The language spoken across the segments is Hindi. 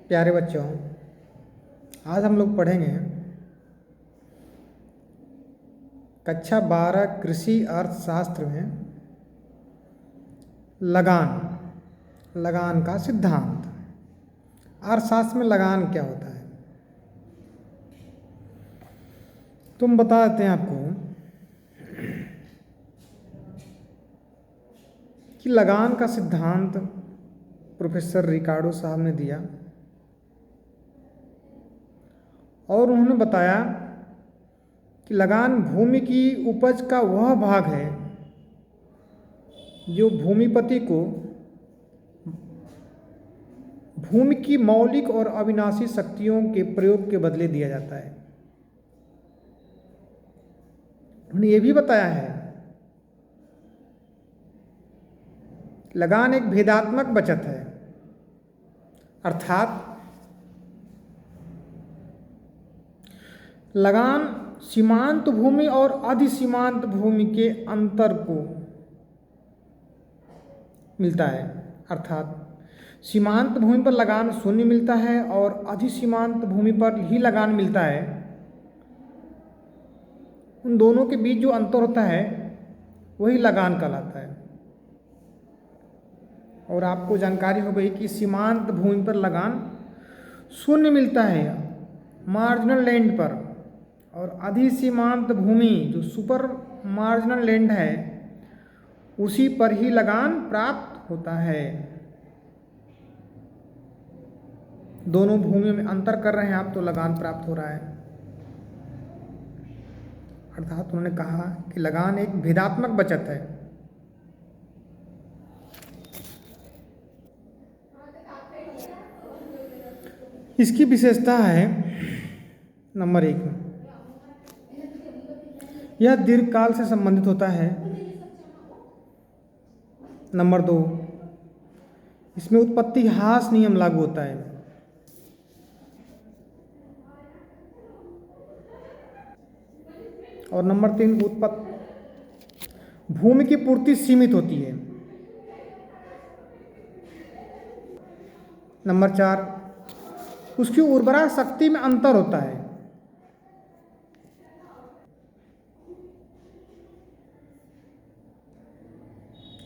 प्यारे बच्चों, आज हम लोग पढ़ेंगे कक्षा 12 कृषि अर्थशास्त्र में लगान का सिद्धांत। अर्थशास्त्र में लगान क्या होता है तुम बता देते हैं आपको कि लगान का सिद्धांत प्रोफेसर रिकार्डो साहब ने दिया और उन्होंने बताया कि लगान भूमि की उपज का वह भाग है जो भूमिपति को भूमि की मौलिक और अविनाशी शक्तियों के प्रयोग के बदले दिया जाता है। उन्होंने ये भी बताया है लगान एक भेदात्मक बचत है, अर्थात लगान सीमांत भूमि और अधिसीमांत भूमि के अंतर को मिलता है। अर्थात सीमांत भूमि पर लगान शून्य मिलता है और अधिसीमांत भूमि पर ही लगान मिलता है। उन दोनों के बीच जो अंतर होता है वही लगान कहलाता है। और आपको जानकारी हो गई कि सीमांत भूमि पर लगान शून्य मिलता है मार्जिनल लैंड पर, और अधिसीमांत भूमि जो सुपर मार्जिनल लैंड है उसी पर ही लगान प्राप्त होता है। दोनों भूमियों में अंतर कर रहे हैं आप तो लगान प्राप्त हो रहा है। अर्थात उन्होंने कहा कि लगान एक भेदात्मक बचत है। इसकी विशेषता है नंबर 1 में यह दीर्घकाल से संबंधित होता है। नंबर 2 इसमें उत्पत्ति ह्रास नियम लागू होता है। और नंबर 3 भूमि की पूर्ति सीमित होती है। नंबर 4 उसकी उर्वरा शक्ति में अंतर होता है।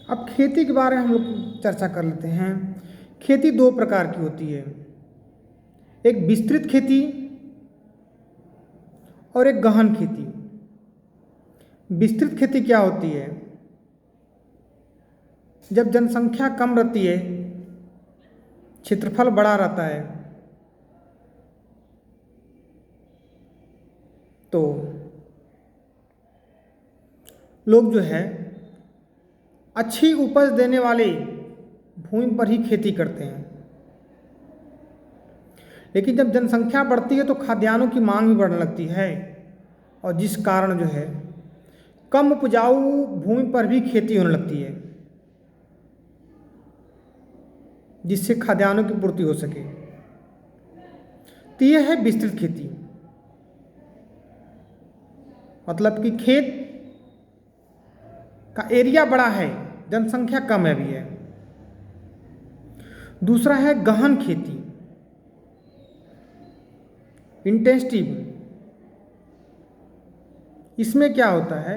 अब खेती के बारे में हम लोग चर्चा कर लेते हैं। खेती 2 प्रकार की होती है, एक विस्तृत खेती और एक गहन खेती। विस्तृत खेती क्या होती है? जब जनसंख्या कम रहती है, क्षेत्रफल बड़ा रहता है, तो लोग जो है अच्छी उपज देने वाले भूमि पर ही खेती करते हैं। लेकिन जब जनसंख्या बढ़ती है तो खाद्यान्नों की मांग भी बढ़ने लगती है, और जिस कारण जो है कम उपजाऊ भूमि पर भी खेती होने लगती है जिससे खाद्यान्नों की पूर्ति हो सके। तो यह है विस्तृत खेती, मतलब कि खेत का एरिया बड़ा है, जनसंख्या कम है भी है। दूसरा है गहन खेती, इंटेंसिव। इसमें क्या होता है,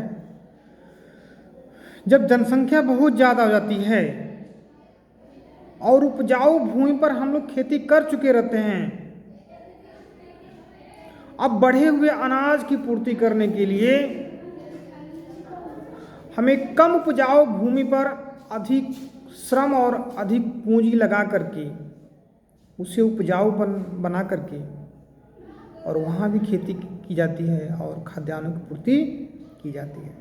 जब जनसंख्या बहुत ज़्यादा हो जाती है और उपजाऊ भूमि पर हम लोग खेती कर चुके रहते हैं, अब बढ़े हुए अनाज की पूर्ति करने के लिए हमें कम उपजाऊ भूमि पर अधिक श्रम और अधिक पूंजी लगा करके उसे उपजाऊ बना करके और वहाँ भी खेती की जाती है और खाद्यान्नों की पूर्ति की जाती है।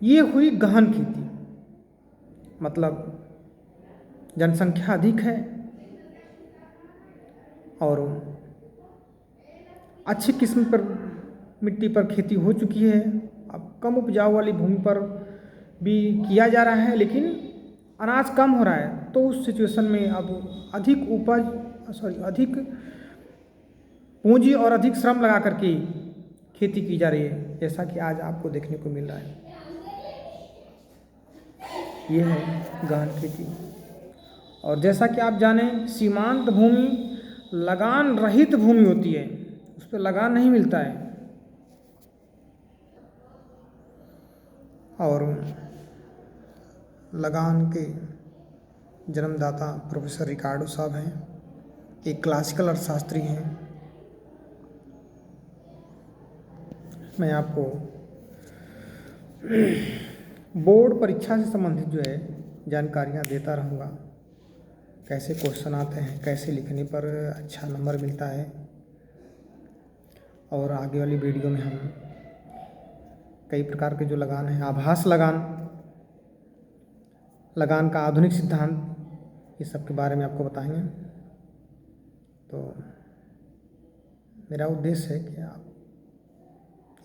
ये हुई गहन खेती, मतलब जनसंख्या अधिक है और अच्छी किस्म पर मिट्टी पर खेती हो चुकी है। अब कम उपजाऊ वाली भूमि पर भी किया जा रहा है लेकिन अनाज कम हो रहा है, तो उस सिचुएशन में अब अधिक पूंजी और अधिक श्रम लगा करके खेती की जा रही है, जैसा कि आज आपको देखने को मिल रहा है। यह है गहन खेती। और जैसा कि आप जानें, सीमांत भूमि लगान रहित भूमि होती है, उस पर लगान नहीं मिलता है। और लगान के जन्मदाता प्रोफेसर रिकार्डो साहब हैं, एक क्लासिकल अर्थशास्त्री हैं। मैं आपको बोर्ड परीक्षा से संबंधित जो है जानकारियाँ देता रहूँगा, कैसे क्वेश्चन आते हैं, कैसे लिखने पर अच्छा नंबर मिलता है। और आगे वाली वीडियो में हम कई प्रकार के जो लगान हैं, आभास लगान, लगान का आधुनिक सिद्धांत, ये सब के बारे में आपको बताएंगे। तो मेरा उद्देश्य है कि आप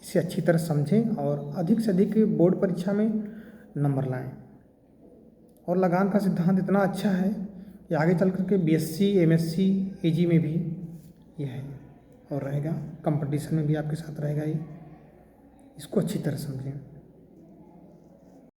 इसे अच्छी तरह समझें और अधिक से अधिक बोर्ड परीक्षा में नंबर लाएं। और लगान का सिद्धांत इतना अच्छा है कि आगे चल कर के बीएससी, एमएससी, एजी में भी ये है और रहेगा, कंपटीशन में भी आपके साथ रहेगा ये। इसको अच्छी तरह समझें।